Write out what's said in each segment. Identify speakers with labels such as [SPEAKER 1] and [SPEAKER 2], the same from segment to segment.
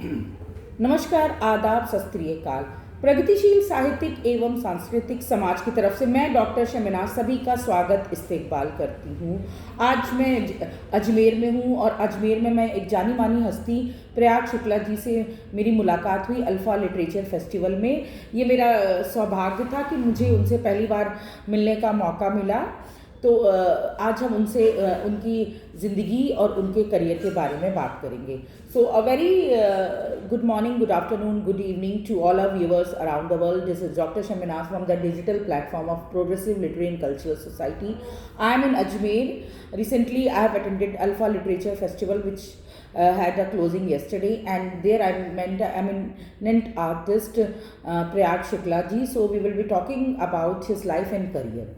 [SPEAKER 1] नमस्कार, आदाब, सत श्री अकाल। प्रगतिशील साहित्यिक एवं सांस्कृतिक समाज की तरफ से मैं डॉक्टर शमिना सभी का स्वागत इस्तेकबाल करती हूँ। आज मैं अजमेर में हूँ और अजमेर में मैं एक जानी मानी हस्ती प्रयाग शुक्ला जी से मेरी मुलाकात हुई अल्फ़ा लिटरेचर फेस्टिवल में। ये मेरा सौभाग्य था कि मुझे उनसे पहली बार मिलने का मौका मिला। तो आज हम उनसे उनकी ज़िंदगी और उनके करियर के बारे में बात करेंगे। So a very good morning, good afternoon, good evening to all our viewers around the world. This is Dr. Shaminaz from the digital platform of Progressive Literary and Cultural Society. I am in Ajmer. Recently, I have attended ALFA Literature Festival, which had a closing yesterday, and there I met an eminent artist, Prayag Shukla ji. So we will be talking about his life and career.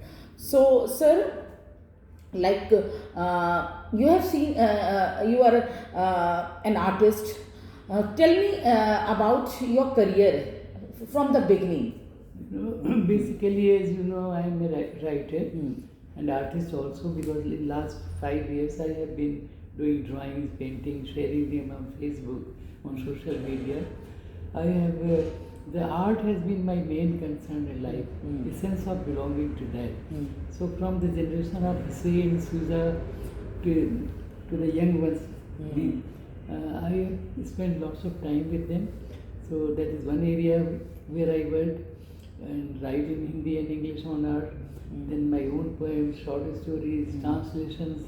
[SPEAKER 1] So, sir, like you have seen, you are an artist. Tell me about your career from the beginning.
[SPEAKER 2] Basically, as you know, I am a writer and artist also, because in last 5 years I have been doing drawings, painting, sharing them on Facebook, on social media. I have the art has been my main concern in life, the sense of belonging to that. So from the generation of Hussein, Suza to the young ones, I have spent lots of time with them. So that is one area where I work and write in Hindi and English on art. Then my own poems, short stories, translations,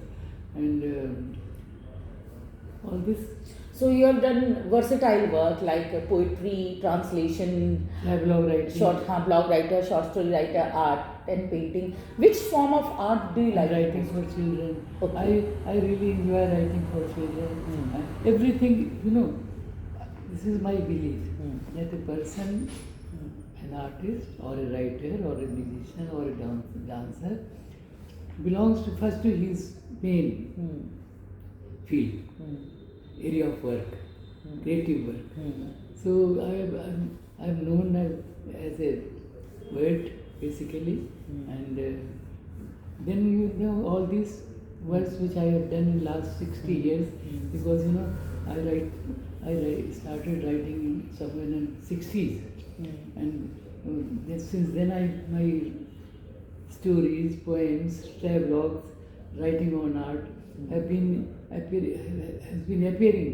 [SPEAKER 2] and all this.
[SPEAKER 1] So you have done versatile work like poetry, translation,
[SPEAKER 2] blog writing,
[SPEAKER 1] blog writer, short story writer, art and painting. Which form of art do you like?
[SPEAKER 2] Writing for children.
[SPEAKER 1] Okay.
[SPEAKER 2] I really enjoy writing for children. Everything, this is my belief that a person, an artist or a writer or a musician or a dancer, belongs to first to his main field, area of work, creative work. So I am known as a poet basically, and then all these works which I have done in last 60 years, because I started writing somewhere in the 60s, and since then my stories, poems, travelogues, writing on art has been appearing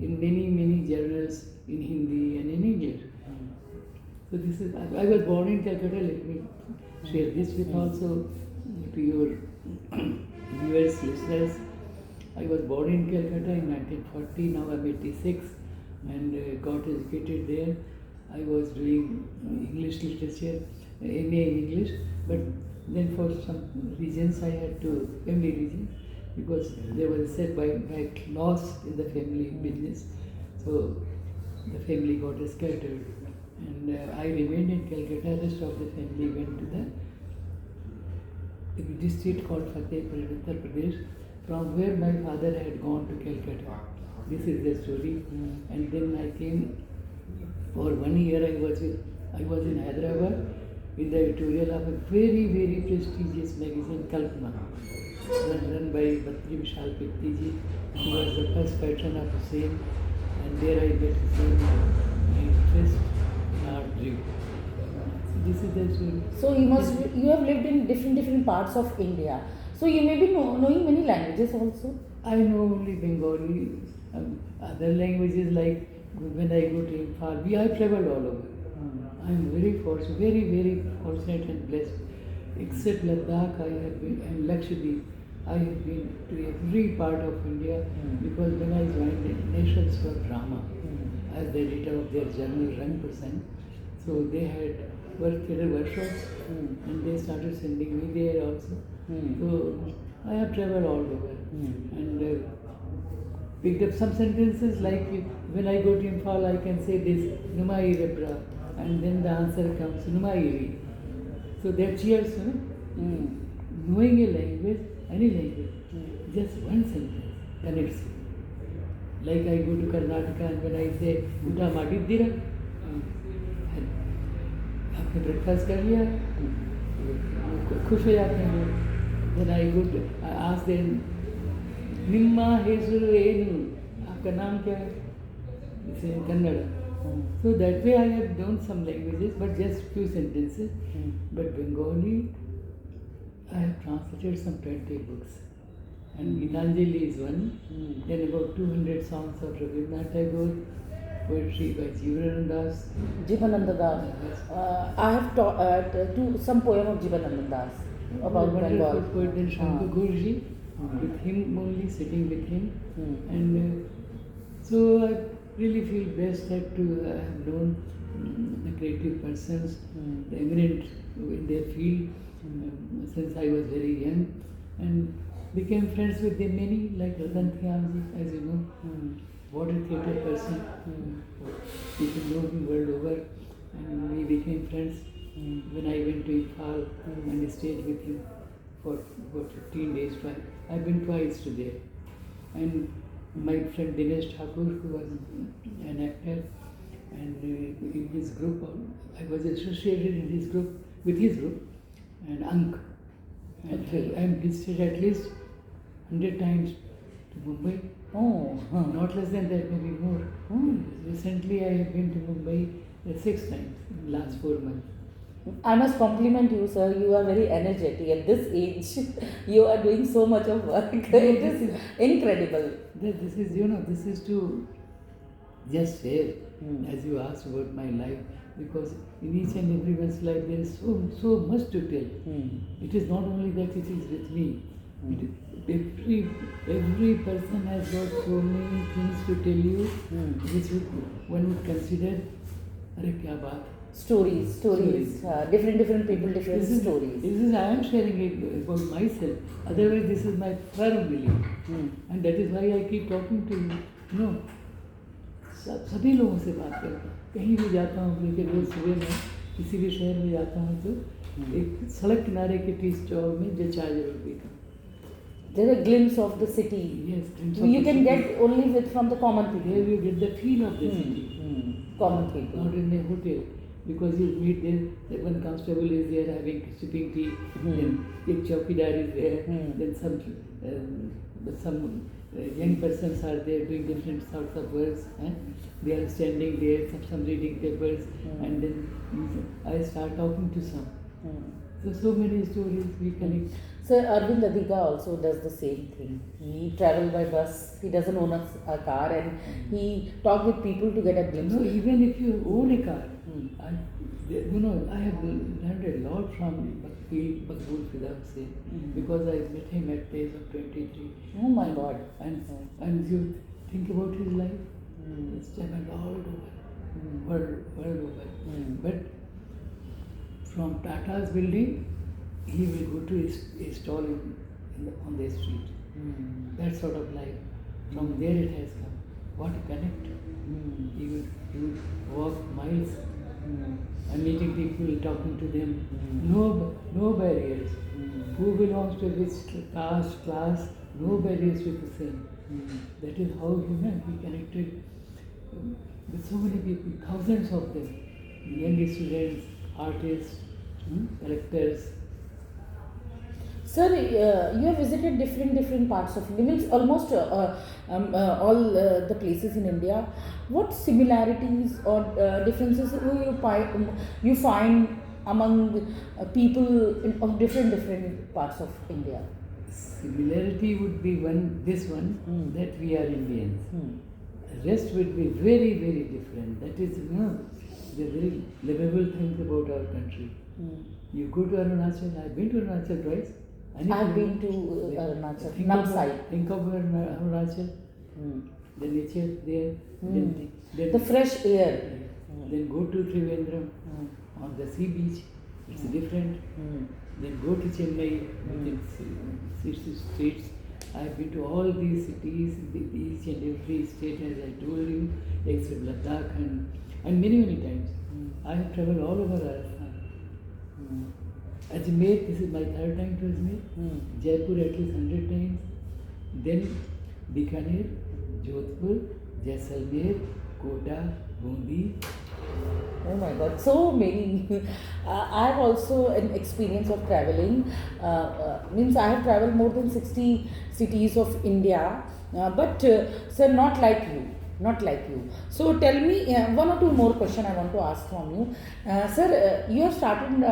[SPEAKER 2] in many journals in Hindi and in English. So this is, I was born in Calcutta. Let me share this with also to your viewers, listeners. I was born in Calcutta in 1940. Now I'm 86 and got educated there. I was doing English literature, MA in English, but then for some reasons I had to, family reasons, because there was a setback loss in the family business. So the family got scattered, and I remained in Calcutta. The rest of the family went to the district called Fatehpur in Uttar Pradesh, from where my father had gone to Calcutta. This is the story. And then I came for 1 year. I was in Hyderabad in the editorial of a very prestigious magazine, Kalpana, run by Bhatri Vishal Pikti ji, who was the first patron of Hussein, and there I met Hussein. My interest in art grew. So this is the story.
[SPEAKER 1] So you have lived in different parts of India. So you may be knowing many languages also.
[SPEAKER 2] I know only Bengali. Other languages, like when I go to Imphal, I traveled all over. I am very fortunate and blessed. Except Ladakh, I have been, and Lakshadweep, I have been to every part of India, because when I joined the Nations for Drama as the editor of their journal Rang Percent, so they had theatre workshops and they started sending me there also. So I have traveled all over and picked up some sentences, like when I go to Imphal, I can say this, Numai Rebra, and then the answer comes, Numai. So that cheers, knowing a language, any language, just one sentence connects you. Like I go to Karnataka and when I say, Uta Mati Dira, आपने breakfast कर लिया, खुश हो जाते हैं लोग. Then I go to, I ask them, निम्मा हेसुरु एनु, आपका नाम क्या है? It's in Kannada. So that way I have known some languages, but just few sentences. But Bengali, I have translated some 20 books. And Gitanjali is one. Then about 200 songs of Rabindranath Tagore, poetry by Jivanananda Das.
[SPEAKER 1] Jivananda Das. I have taught some poem of Jivananda Das about
[SPEAKER 2] wonderful
[SPEAKER 1] Bengal.
[SPEAKER 2] poet then Shankar Gurji, with him only, sitting with him. And so I really feel blessed that to have known the creative persons, the eminent in their field, since I was very young, and became friends with them many, like Ratan Thiamji, as you know, water theatre person. People know him world over, and we became friends when I went to Imphal and stayed with him for about 15 days. I've been twice to there. And my friend Dinesh Thakur, who was an actor, and in his group, I was associated in his group, with his group, and Ank. And I'm visited at least 100 times to Mumbai.
[SPEAKER 1] Oh,
[SPEAKER 2] Not less than that, maybe more. Recently, I have been to Mumbai 6 times in the last 4 months.
[SPEAKER 1] I must compliment you, sir. You are very energetic at this age. You are doing so much of work. It is incredible.
[SPEAKER 2] This is, this is to just share, as you asked about my life, because in each and everyone's life there is so much to tell. It is not only that it is with me. Every person has got so many things to tell you, which one would consider, "Arey kya baat."
[SPEAKER 1] Stories. Different people, different stories.
[SPEAKER 2] This is I am sharing it about myself. Otherwise, this is my firm belief, and that is why I keep talking to you. सभी लोगों से बात करता हूँ, कहीं भी जाता हूँ, लेकिन रोज सुबह में किसी भी शहर में जाता हूँ तो एक सड़क किनारे के टी स्टॉल में जो चाय जरूर पीता हूँ.
[SPEAKER 1] There is a glimpse of the city.
[SPEAKER 2] Yes, glimpse
[SPEAKER 1] you
[SPEAKER 2] of
[SPEAKER 1] can
[SPEAKER 2] the
[SPEAKER 1] get only from the common people.
[SPEAKER 2] There you get the feel of the city.
[SPEAKER 1] Common people.
[SPEAKER 2] Not in a hotel, because you meet there. The one constable is there having sipping tea. Then a chowkidar is there. Then some young persons are there doing different sorts of works. They are standing there, some reading papers, and then I start talking to some. So many stories we connect.
[SPEAKER 1] Sir, Arvind Adhika also does the same thing. He travels by bus. He doesn't own a car, and he talks with people to get a glimpse.
[SPEAKER 2] No, even if you own a car, I have learned a lot from Maqbool Fidam Singh, because I met him at the age of 23.
[SPEAKER 1] Oh my God!
[SPEAKER 2] And you think about his life, it's traveled all over, world over. But from Tata's building, he will go to a stall on the street. That sort of life. From there it has come. What a connect. He would walk miles and meeting people, talking to them. No barriers. Who belongs to which caste, class, no barriers with the same. That is how he connected with so many people, thousands of them. Young students, artists, collectors.
[SPEAKER 1] Sir, you have visited different parts of India, means almost all the places in India. What similarities or differences you find among people of different parts of India?
[SPEAKER 2] Similarity would be this one, that we are Indians. The rest would be very, very different. That is, the very livable things about our country. You go to Arunachal. I've been to Arunachal twice.
[SPEAKER 1] I've been to Arunachal, Namsai.
[SPEAKER 2] Think of Arunachal. The nature there. Then
[SPEAKER 1] The fresh air.
[SPEAKER 2] Then go to Trivandrum on the sea beach. It's different. Then go to Chennai with its streets. I've been to all these cities, each and every state, as I told you, except Ladakh and many times. I have traveled all over Rajasthan. Ajmer, this is my 3rd time to Ajmer. Jaipur at least 100 times. Then Bikaner, Jodhpur, Jaisalmer, Kota, Bundi.
[SPEAKER 1] Oh my God, so many. I have also an experience of traveling. Means I have traveled more than 60 cities of India. But sir, not like you. not like you. So tell me, one or two more question I want to ask from you. Sir, you have started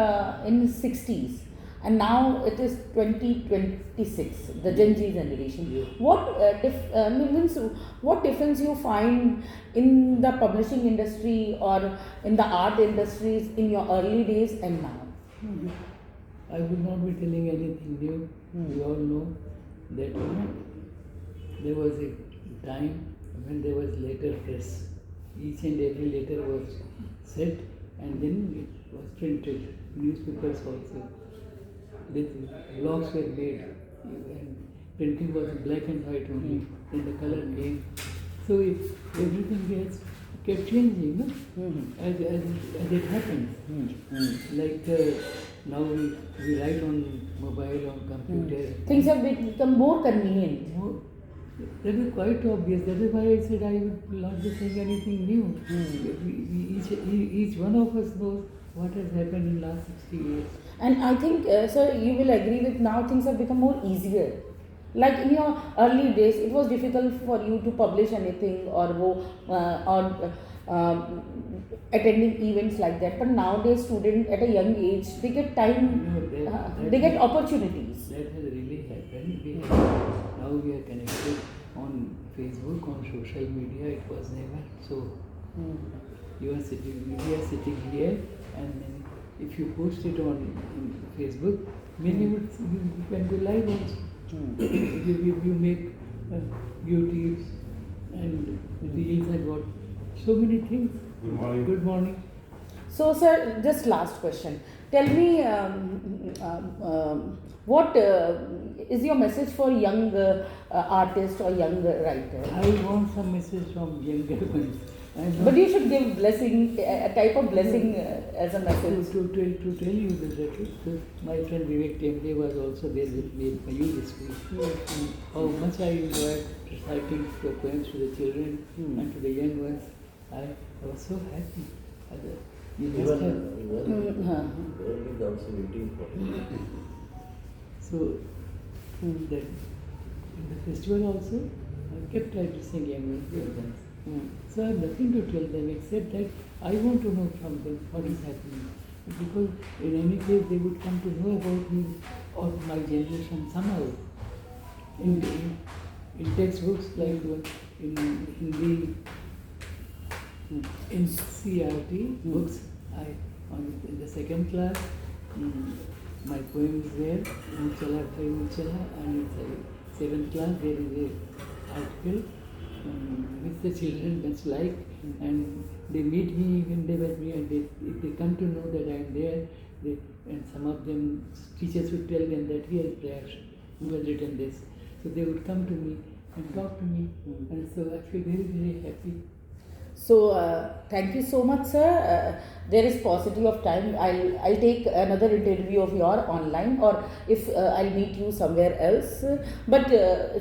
[SPEAKER 1] in 60s and now it is 2026, the Gen Z generation.
[SPEAKER 2] Yes.
[SPEAKER 1] Means what difference you find in the publishing industry or in the art industries in your early days and now?
[SPEAKER 2] I will not be telling anything new. We all know that there was a time when there was letter press. Each and every letter was set and then it was printed. Newspapers also. The blogs were made and printing was black and white only. Then the color came. So everything gets kept changing, no? As it happens. Like now we write on mobile, on computer.
[SPEAKER 1] Things have become more convenient.
[SPEAKER 2] More, that is quite obvious. That is why I said I would not be saying anything new. Each one of us knows what has happened in last 60 years.
[SPEAKER 1] And I think, sir, you will agree with now things have become more easier. Like in your early days, it was difficult for you to publish anything attending events like that. But nowadays, students at a young age, they get time, they get opportunities.
[SPEAKER 2] That has really happened. Now we are connected on Facebook, on social media. It was never so. We are sitting here, and then if you post it on Facebook, many would you can go live also. You make YouTubes and reels and what so many things. Good morning.
[SPEAKER 1] So, sir, just last question. Tell me, what is your message for young artists or young writers?
[SPEAKER 2] I want some message from younger ones.
[SPEAKER 1] But you should give blessing, a type of blessing as a message.
[SPEAKER 2] To tell you the truth, my friend Vivek Temple was also there with me in my youth school. How much I enjoyed reciting the poems to the children and to the young ones. I was so happy. You must have.
[SPEAKER 3] Is also waiting for.
[SPEAKER 2] So that in the festival also, I kept addressing young ones. So I have nothing to tell them except that I want to know from them what is happening. Because in any case they would come to know about me or my generation somehow. In textbooks like in Hindi, in CRT books, in the second class, my poem is there, Muchala Thai Muchala, and in seventh class there is an article which the children must like, and they meet me when they were me, and if they come to know that I am there, and some of them teachers would tell them that here is Prayag who has written this, so they would come to me and talk to me, and so I feel very, very happy.
[SPEAKER 1] So thank you so much, sir. There is paucity of time. I'll take another interview of your online, or if I'll meet you somewhere else. But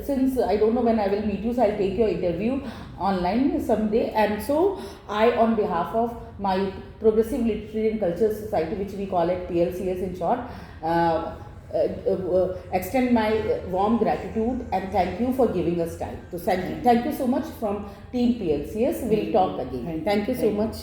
[SPEAKER 1] since I don't know when I will meet you, so I'll take your interview online someday. And so I, on behalf of my Progressive Literary and Cultural Society, which we call it PLCS in short, extend my warm gratitude and thank you for giving us time. So thank you so much from Team PLCS. We'll talk again. Thank you so much.